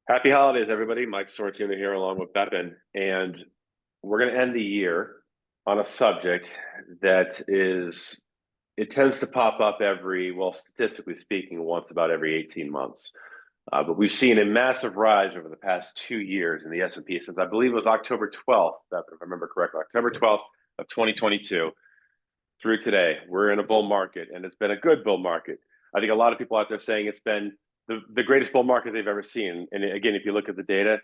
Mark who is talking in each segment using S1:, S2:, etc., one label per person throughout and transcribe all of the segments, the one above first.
S1: Happy holidays, everybody. Mike Sorrentino here along with Bepin. And we're going to end the year on a subject that it tends to pop up well, statistically speaking, once about every 18 months. But we've seen a massive rise over the past 2 years in the S&P since I believe it was October 12th, if I remember correctly, October 12th of 2022 through today. We're in a bull market, and it's been a good bull market. I think a lot of people out there saying it's been the greatest bull market they've ever seen. And again, if you look at the data,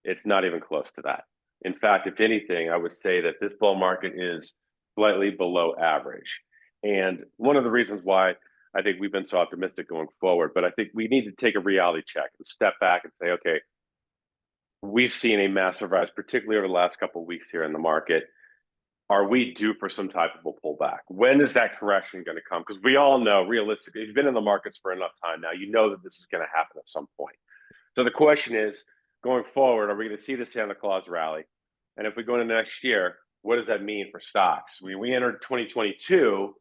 S1: it's not even close to that. In fact, if anything, I would say that this bull market is slightly below average. And one of the reasons why I think we've been so optimistic going forward, but I think we need to take a reality check and step back and say, okay, we've seen a massive rise, particularly over the last couple of weeks here in the market. Are we due for some type of a pullback? When is that correction going to come? Because we all know, realistically, if you've been in the markets for enough time now, you know that this is going to happen at some point. So the question is, going forward, are we going to see the Santa Claus rally? And if we go into next year, what does that mean for stocks? We entered 2022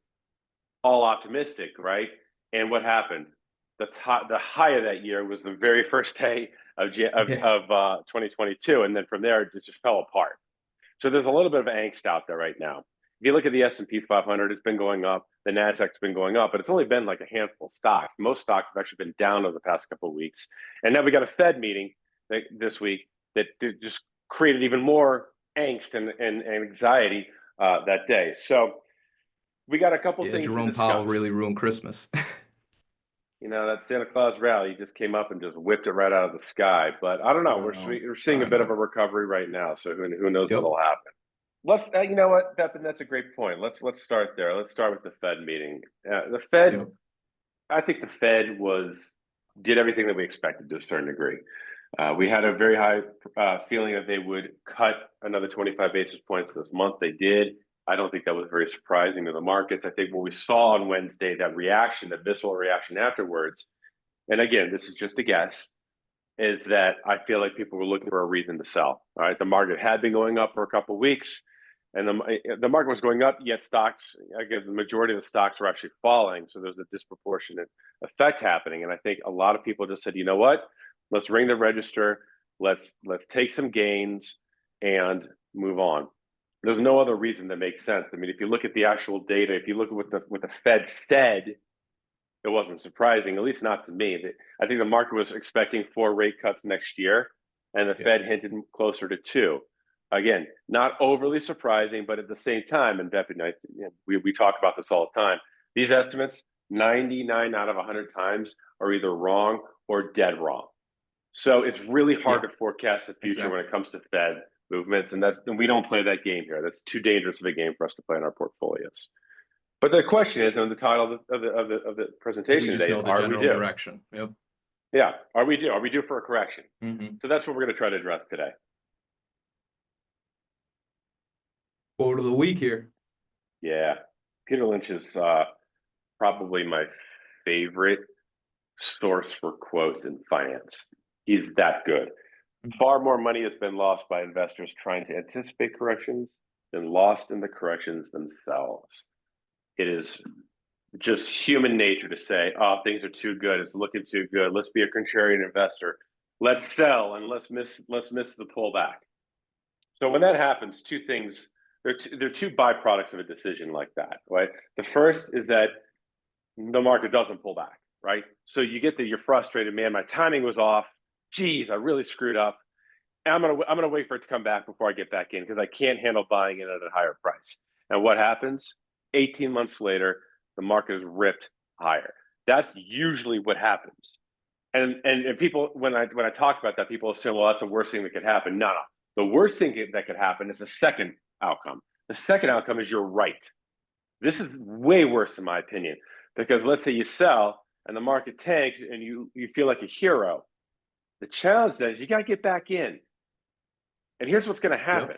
S1: all optimistic, right? And what happened? The high of that year was the very first day of 2022, and then from there it just fell apart. So there's a little bit of angst out there right now. If you look at the S&P 500, it's been going up. The Nasdaq's been going up, but it's only been like a handful of stocks. Most stocks have actually been down over the past couple of weeks. And then we got a Fed meeting this week that just created even more angst and anxiety that day. So we got a couple things
S2: Jerome
S1: to discuss.
S2: Powell really ruined Christmas.
S1: You know, that Santa Claus rally just came up and just whipped it right out of the sky. But I don't know. We're seeing a bit of a recovery right now. So who knows what'll happen? Let's, you know what, Bepin, that's a great point. Let's start there. Let's start with the Fed meeting. The Fed, I think the Fed did everything that we expected to a certain degree. We had a very high feeling that they would cut another 25 basis points this month. They did. I don't think that was very surprising to the markets. I think what we saw on Wednesday, that reaction, that visceral reaction afterwards, and again, this is just a guess, is that I feel like people were looking for a reason to sell. All right, the market had been going up for a couple of weeks, and the market was going up, yet stocks, again, the majority of the stocks were actually falling. So there's a disproportionate effect happening. And I think a lot of people just said, you know what, let's ring the register, let's take some gains and move on. There's no other reason that makes sense. I mean, if you look at the actual data, if you look at what the Fed said, it wasn't surprising, at least not to me. I think the market was expecting 4 rate cuts next year, and the Fed hinted closer to 2. Again, not overly surprising, but at the same time, and Bepin, we talk about this all the time, these estimates, 99 out of 100 times, are either wrong or dead wrong. So it's really hard to forecast the future when it comes to Fed movements, and we don't play that game here. That's too dangerous of a game for us to play in our portfolios. But the question is, and the title of the presentation today, are we due?
S2: Direction. Yep.
S1: Yeah, are we due? Are we due for a correction?
S2: Mm-hmm.
S1: So that's what we're going to try to address today.
S2: Quote of the week here.
S1: Yeah, Peter Lynch is probably my favorite source for quotes in finance. He's that good. Far more money has been lost by investors trying to anticipate corrections than lost in the corrections themselves. It is just human nature to say, oh, things are too good. It's looking too good. Let's be a contrarian investor. Let's sell and let's miss the pullback. So when that happens, two things, there are two byproducts of a decision like that, right? The first is that the market doesn't pull back, right? So you get that you're frustrated, man, my timing was off. Geez, I really screwed up. And I'm gonna wait for it to come back before I get back in because I can't handle buying it at a higher price. And what happens? 18 months later, the market is ripped higher. That's usually what happens. And people, when I talk about that, people assume, well, that's the worst thing that could happen. No. The worst thing that could happen is the second outcome. The second outcome is you're right. This is way worse in my opinion, because let's say you sell and the market tanks and you feel like a hero. The challenge then is you got to get back in. And here's what's going to happen.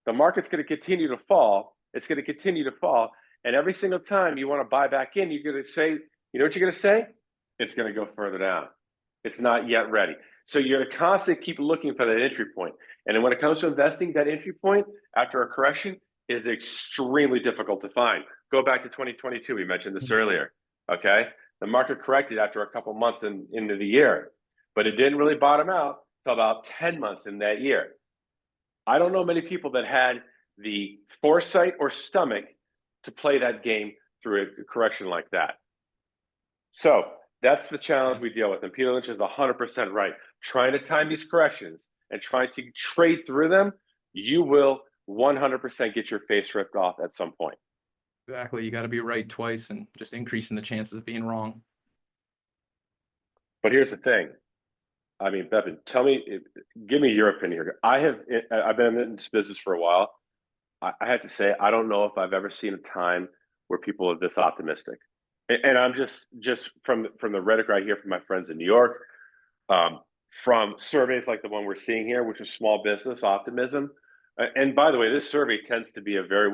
S1: The market's going to continue to fall. It's going to continue to fall. And every single time you want to buy back in, you're going to say, you know what you're going to say? It's going to go further down. It's not yet ready. So you're going to constantly keep looking for that entry point. And then when it comes to investing, that entry point after a correction is extremely difficult to find. Go back to 2022. We mentioned this earlier. Okay. The market corrected after a couple months into the year, but it didn't really bottom out to about 10 months in that year. I don't know many people that had the foresight or stomach to play that game through a correction like that. So that's the challenge we deal with. And Peter Lynch is 100% right. Trying to time these corrections and trying to trade through them, you will 100% get your face ripped off at some point.
S2: Exactly. You got to be right twice and just increasing the chances of being wrong.
S1: But here's the thing. I mean, Bepin, give me your opinion here. I've been in this business for a while. I have to say, I don't know if I've ever seen a time where people are this optimistic. And I'm just from the rhetoric I hear from my friends in New York, from surveys like the one we're seeing here, which is small business optimism. And by the way, this survey tends to be a very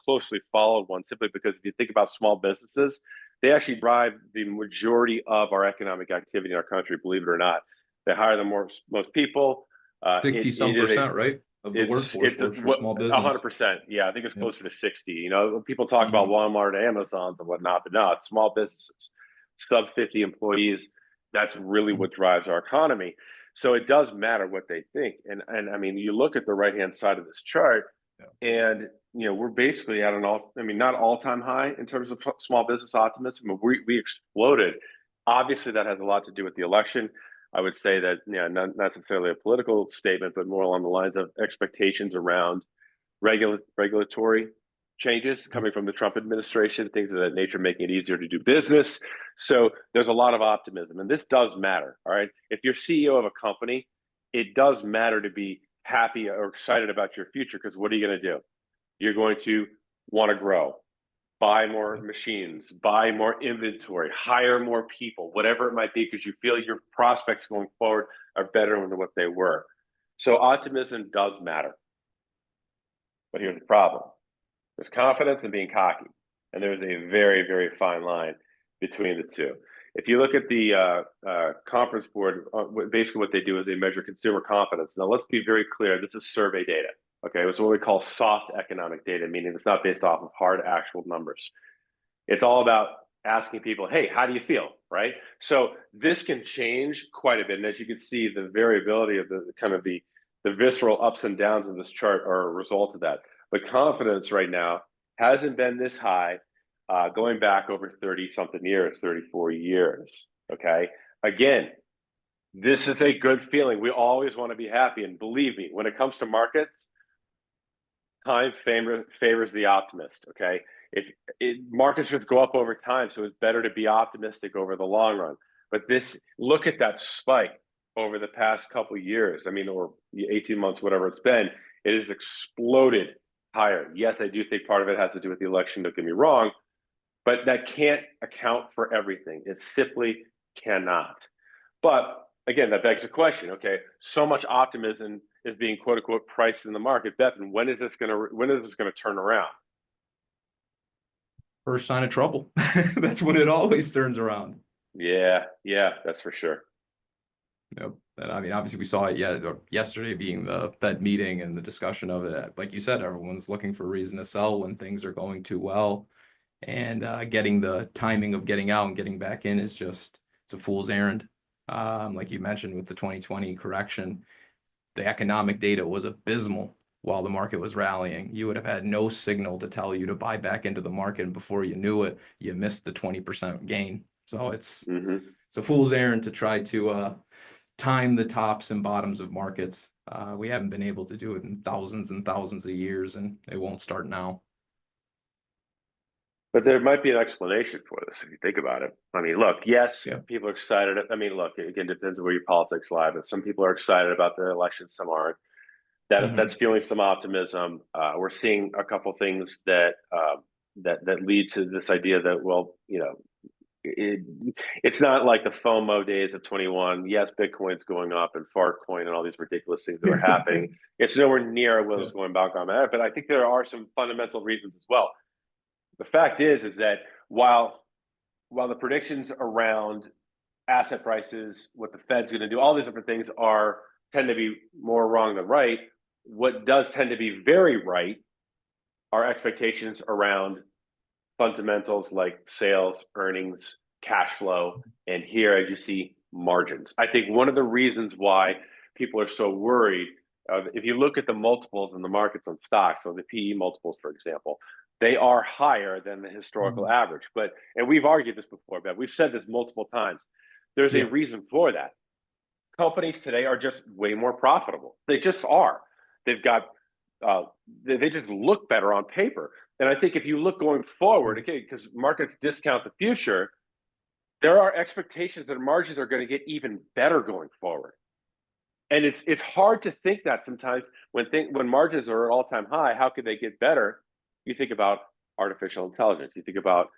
S1: closely followed one, simply because if you think about small businesses, they actually drive the majority of our economic activity in our country, believe it or not. They hire the most people.
S2: 60-some%, right? Of the workforce works for small business.
S1: 100%. Yeah, I think it's closer to 60. You know, people talk about Walmart, Amazon, and whatnot, but no, it's small businesses, sub 50 employees. That's really what drives our economy. So it does matter what they think. And I mean, you look at the right-hand side of this chart, and you know, we're basically at not all-time high in terms of small business optimism, but we exploded. Obviously, that has a lot to do with the election. I would say that, you know, not necessarily a political statement, but more along the lines of expectations around regulatory changes coming from the Trump administration, things of that nature, making it easier to do business. So there's a lot of optimism, and this does matter. All right. If you're CEO of a company, it does matter to be happy or excited about your future, because what are you going to do? You're going to want to grow, buy more machines, buy more inventory, hire more people, whatever it might be, because you feel your prospects going forward are better than what they were. So optimism does matter. But here's the problem. There's confidence and being cocky. And there's a very, very fine line between the two. If you look at the conference board, basically what they do is they measure consumer confidence. Now, let's be very clear. This is survey data. Okay, it's what we call soft economic data, meaning it's not based off of hard actual numbers. It's all about asking people, hey, how do you feel, right? So this can change quite a bit. And as you can see, the variability of the kind of the visceral ups and downs of this chart are a result of that. But confidence right now hasn't been this high going back over 30-something years, 34 years, okay? Again, this is a good feeling. We always want to be happy. And believe me, when it comes to markets, time favors the optimist, okay? Markets just go up over time, so it's better to be optimistic over the long run. But look at that spike over the past couple of years. I mean, or 18 months, whatever it's been, it has exploded higher. Yes, I do think part of it has to do with the election, don't get me wrong, but that can't account for everything. It simply cannot. But again, that begs the question, okay, so much optimism is being quote unquote priced in the market. Bepin, when is this gonna turn around?
S2: First sign of trouble. That's when it always turns around.
S1: Yeah, that's for sure.
S2: Yep. And I mean, obviously we saw it yesterday being the Fed meeting and the discussion of it. Like you said, everyone's looking for a reason to sell when things are going too well. And getting the timing of getting out and getting back in is it's a fool's errand. Like you mentioned with the 2020 correction, the economic data was abysmal while the market was rallying. You would have had no signal to tell you to buy back into the market, and before you knew it, you missed the 20% gain. So it's a fool's errand to try to time the tops and bottoms of markets. We haven't been able to do it in thousands and thousands of years, and it won't start now.
S1: But there might be an explanation for this if you think about it. I mean, look, yes, people are excited. I mean, look, again, depends on where your politics lie, but some people are excited about the election, some aren't. That's fueling some optimism. We're seeing a couple things that lead to this idea that, well, you know, it's not like the FOMO days of 21. Yes, Bitcoin's going up and Fartcoin and all these ridiculous things that are happening. It's nowhere near what was going back on that. But I think there are some fundamental reasons as well. The fact is that while the predictions around asset prices, what the Fed's going to do, all these different things tend to be more wrong than right. What does tend to be very right are expectations around fundamentals like sales, earnings, cash flow, and here, as you see, margins. I think one of the reasons why people are so worried. If you look at the multiples in the markets on stocks, so the PE multiples, for example, they are higher than the historical average. And we've argued this before, but we've said this multiple times. There's a
S2: Yeah.
S1: reason for that. Companies today are just way more profitable. They just are. They've got, they just look better on paper. And I think if you look going forward, okay, because markets discount the future, there are expectations that margins are going to get even better going forward. And it's hard to think that sometimes when margins are at all-time high, how could they get better? You think about artificial intelligence. You think about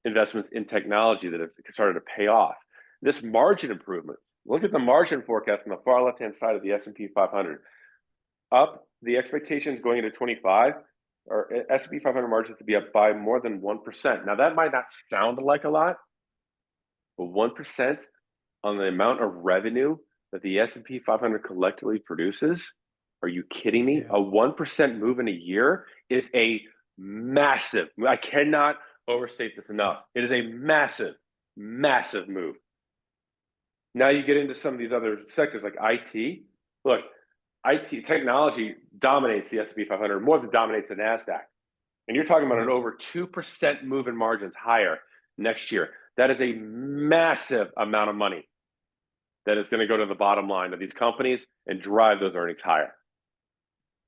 S1: investments in technology that have started to pay off. This margin improvement. Look at the margin forecast on the far left-hand side of the S&P 500. Up the expectations going into 25 or S&P 500 margins to be up by more than 1%. Now that might not sound like a lot, but 1% on the amount of revenue that the S&P 500 collectively produces? Are you kidding me?
S2: Yeah.
S1: A 1% move in a year is a massive, I cannot overstate this enough. It is a massive, massive move. Now you get into some of these other sectors like IT. Look, IT technology dominates the S&P 500 more than dominates the NASDAQ. And you're talking about an over 2% move in margins higher next year. That is a massive amount of money that is going to go to the bottom line of these companies and drive those earnings higher.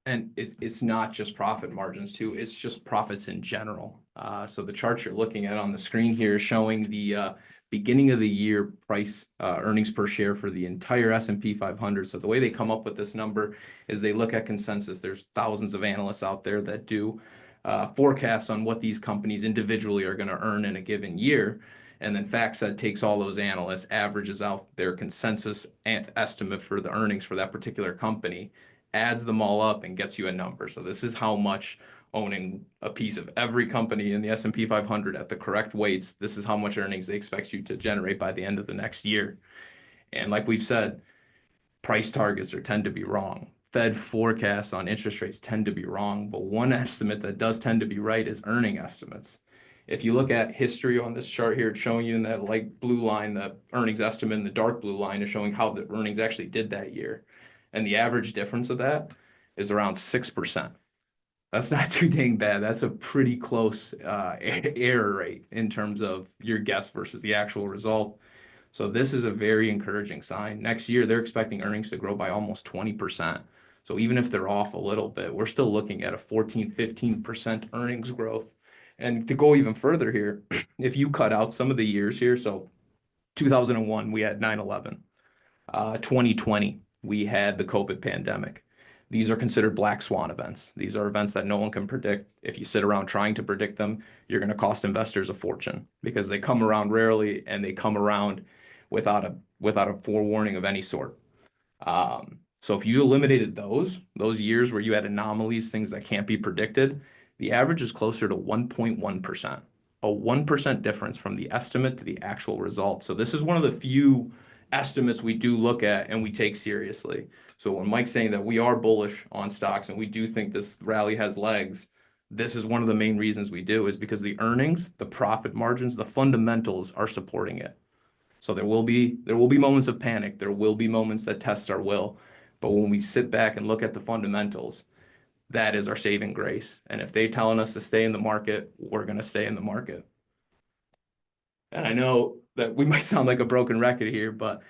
S2: And it's not just profit margins too, it's just profits in general. So the chart you're looking at on the screen here is showing the beginning of the year price earnings per share for the entire S&P 500. So the way they come up with this number is they look at consensus. There's thousands of analysts out there that do forecasts on what these companies individually are going to earn in a given year. And then FactSet takes all those analysts, averages out their consensus estimate for the earnings for that particular company, adds them all up and gets you a number. So this is how much owning a piece of every company in the S&P 500 at the correct weights, this is how much earnings they expect you to generate by the end of the next year. And like we've said, price targets tend to be wrong. Fed forecasts on interest rates tend to be wrong, but one estimate that does tend to be right is earning estimates. If you look at history on this chart here, it's showing you in that light blue line, the earnings estimate, and the dark blue line is showing how the earnings actually did that year. And the average difference of that is around 6%. That's not too dang bad. That's a pretty close error rate in terms of your guess versus the actual result. So this is a very encouraging sign. Next year, they're expecting earnings to grow by almost 20%. So even if they're off a little bit, we're still looking at a 14, 15% earnings growth. And to go even further here, if you cut out some of the years here, so 2001, we had 9/11. 2020, we had the COVID pandemic. These are considered black swan events. These are events that no one can predict. If you sit around trying to predict them, you're going to cost investors a fortune because they come around rarely and they come around without a forewarning of any sort. So if you eliminated those years where you had anomalies, things that can't be predicted, the average is closer to 1.1%, a 1% difference from the estimate to the actual result. So this is one of the few estimates we do look at and we take seriously. So when Mike's saying that we are bullish on stocks and we do think this rally has legs, this is one of the main reasons we do, is because the earnings, the profit margins, the fundamentals are supporting it. So there will be moments of panic. There will be moments that test our will. But when we sit back and look at the fundamentals, that is our saving grace. And if they're telling us to stay in the market, we're going to stay in the market. And I know that we might sound like a broken record here, but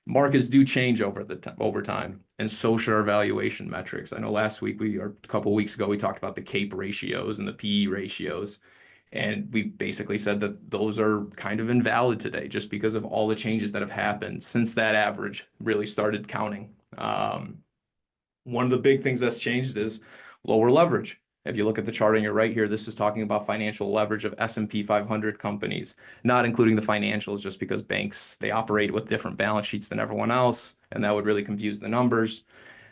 S2: markets do change over time, and so should our valuation metrics. I know last week or a couple of weeks ago, we talked about the CAPE ratios and the PE ratios. And we basically said that those are kind of invalid today just because of all the changes that have happened since that average really started counting. One of the big things that's changed is lower leverage. If you look at the chart on your right here, this is talking about financial leverage of S&P 500 companies, not including the financials, just because banks, they operate with different balance sheets than everyone else, and that would really confuse the numbers.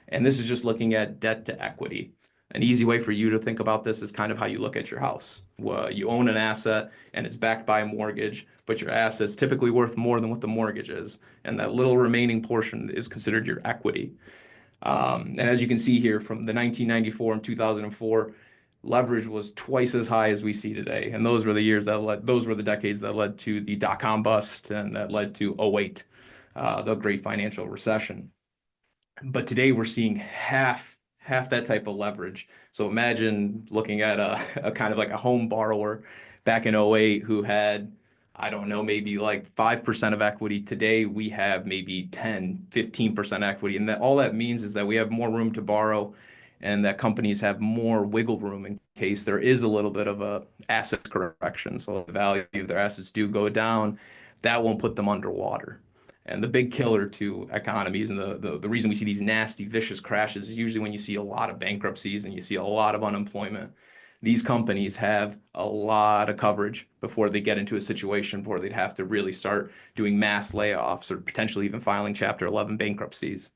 S2: And this is just looking at debt to equity. An easy way for you to think about this is kind of how you look at your house. Well, you own an asset and it's backed by a mortgage, but your asset's typically worth more than what the mortgage is. And that little remaining portion is considered your equity. And as you can see here from the 1994 and 2004, leverage was twice as high as we see today. And those were the decades that led to the dot-com bust and that led to 2008, the great financial recession. But today we're seeing half that type of leverage. So imagine looking at a kind of like a home borrower back in '08 who had, I don't know, maybe like 5% of equity. Today we have maybe 10, 15% equity. And that all that means is that we have more room to borrow and that companies have more wiggle room in case there is a little bit of a asset correction. So the value of their assets do go down. That won't put them underwater. And the big killer to economies and the reason we see these nasty, vicious crashes is usually when you see a lot of bankruptcies and you see a lot of unemployment. These companies have a lot of coverage before they get into a situation where they'd have to really start doing mass layoffs or potentially even filing Chapter 11 bankruptcies.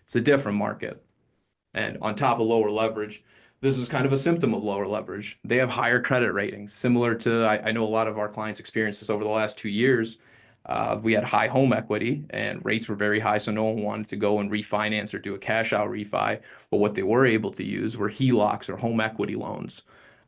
S2: It's a different market. And on top of lower leverage, this is kind of a symptom of lower leverage. They have higher credit ratings, similar to, I know a lot of our clients experienced this over the last 2 years. We had high home equity and rates were very high, so no one wanted to go and refinance or do a cash out refi. But what they were able to use were HELOCs or home equity loans.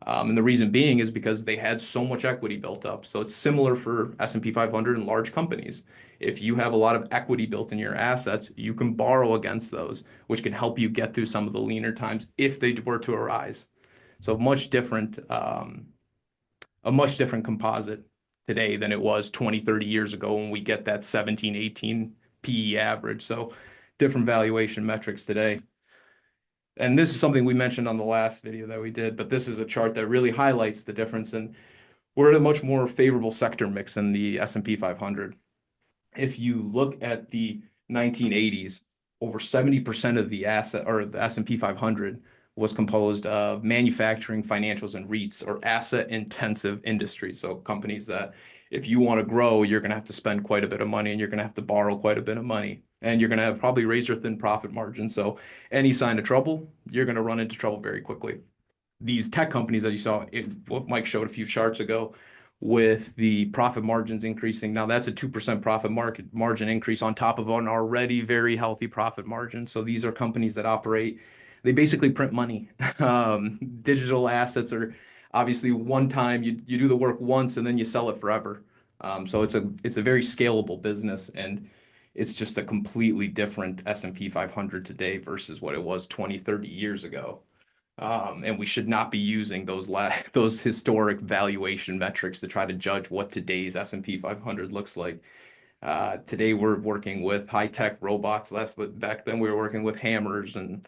S2: And the reason being is because they had so much equity built up. So it's similar for S&P 500 and large companies. If you have a lot of equity built in your assets, you can borrow against those, which can help you get through some of the leaner times if they were to arise. So a much different composite today than it was 20, 30 years ago when we get that 17, 18 PE average. So different valuation metrics today. And this is something we mentioned on the last video that we did, but this is a chart that really highlights the difference. And we're at a much more favorable sector mix in the S&P 500. If you look at the 1980s, over 70% of the asset or the S&P 500 was composed of manufacturing, financials, and REITs or asset intensive industries. So companies that if you want to grow, you're going to have to spend quite a bit of money and you're going to have to borrow quite a bit of money. And you're going to have probably razor thin profit margin. So any sign of trouble, you're going to run into trouble very quickly. These tech companies, as you saw, what Mike showed a few charts ago, with the profit margins increasing. Now that's a 2% profit margin increase on top of an already very healthy profit margin. So these are companies that operate, they basically print money. Digital assets are obviously one time you do the work once and then you sell it forever. So it's a very scalable business and it's just a completely different S&P 500 today versus what it was 20, 30 years ago. And we should not be using those historic valuation metrics to try to judge what today's S&P 500 looks like. Today we're working with high-tech robots. Back then we were working with hammers and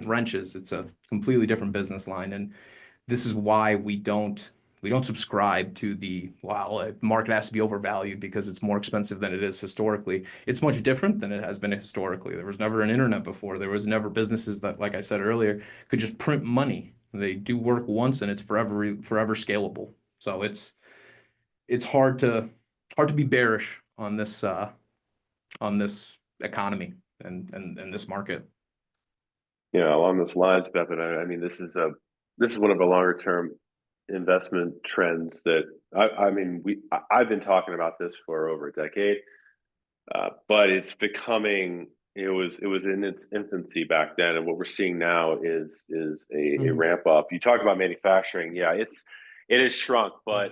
S2: wrenches. It's a completely different business line, and this is why we don't subscribe to the market has to be overvalued because it's more expensive than it is historically. It's much different than it has been historically. There was never an internet before. There was never businesses that, like I said earlier, could just print money. They do work once and it's forever scalable. So it's hard to be bearish on this economy and this market.
S1: Yeah, along those lines, Bepin, I mean, this is one of the longer term investment trends that I've been talking about this for over a decade, but it's becoming it was in its infancy back then, and what we're seeing now is a ramp up. You talk about manufacturing, yeah, it has shrunk, but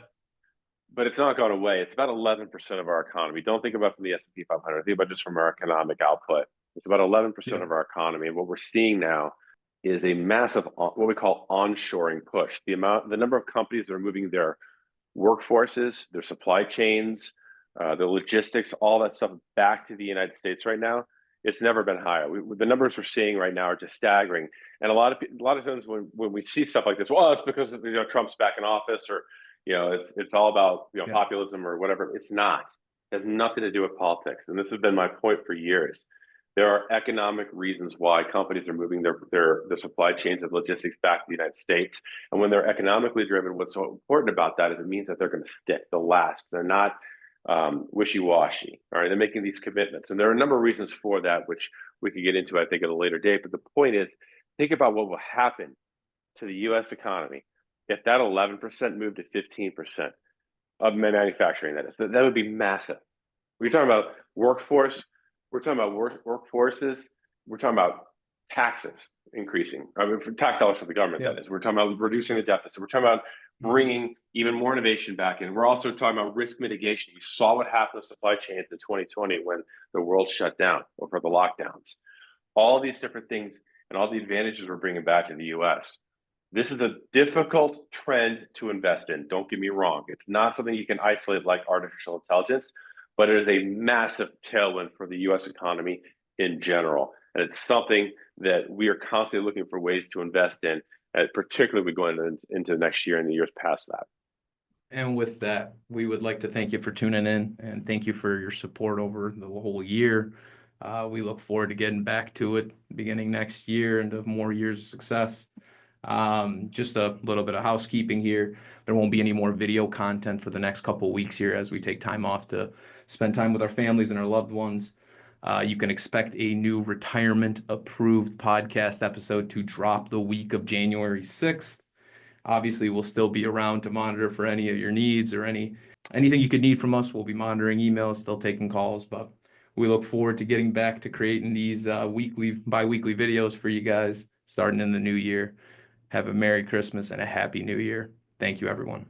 S1: it's not gone away. It's about 11% of our economy. Don't think about from the S&P 500. Think about just from our economic output. It's about 11% of our economy. And what we're seeing now is a massive, what we call onshoring push. The number of companies that are moving their workforces, their supply chains, their logistics, all that stuff back to the United States right now, it's never been higher. The numbers we're seeing right now are just staggering. And a lot of times when we see stuff like this, well, it's because Trump's back in office, or it's all about populism or whatever. It's not. It has nothing to do with politics. And this has been my point for years. There are economic reasons why companies are moving their supply chains and logistics back to the United States. And when they're economically driven, what's so important about that is it means that they're going to stick, they'll last. They're not wishy-washy. All right, they're making these commitments. And there are a number of reasons for that, which we could get into, I think, at a later date. But the point is, think about what will happen to the U.S. economy if that 11% moved to 15% of manufacturing. That would be massive. We're talking about workforce. We're talking about workforces. We're talking about taxes increasing. I mean, for tax dollars for the government, that is. We're talking about reducing the deficit. We're talking about bringing even more innovation back in. We're also talking about risk mitigation. We saw what happened to supply chains in 2020 when the world shut down or for the lockdowns. all these different things and all the advantages we're bringing back to the US. This is a difficult trend to invest in. Don't get me wrong. It's not something you can isolate like artificial intelligence, but it is a massive tailwind for the US economy in general. And it's something that we are constantly looking for ways to invest in, particularly we go into next year and the years past that.
S2: And with that, we would like to thank you for tuning in and thank you for your support over the whole year. We look forward to getting back to it beginning next year and to more years of success. Just a little bit of housekeeping here. There won't be any more video content for the next couple of weeks here as we take time off to spend time with our families and our loved ones. You can expect a new retirement approved podcast episode to drop the week of January 6th. Obviously, we'll still be around to monitor for any of your needs or anything you could need from us. We'll be monitoring emails, still taking calls, but we look forward to getting back to creating these bi-weekly videos for you guys starting in the new year. Have a Merry Christmas and a Happy New Year. Thank you, everyone.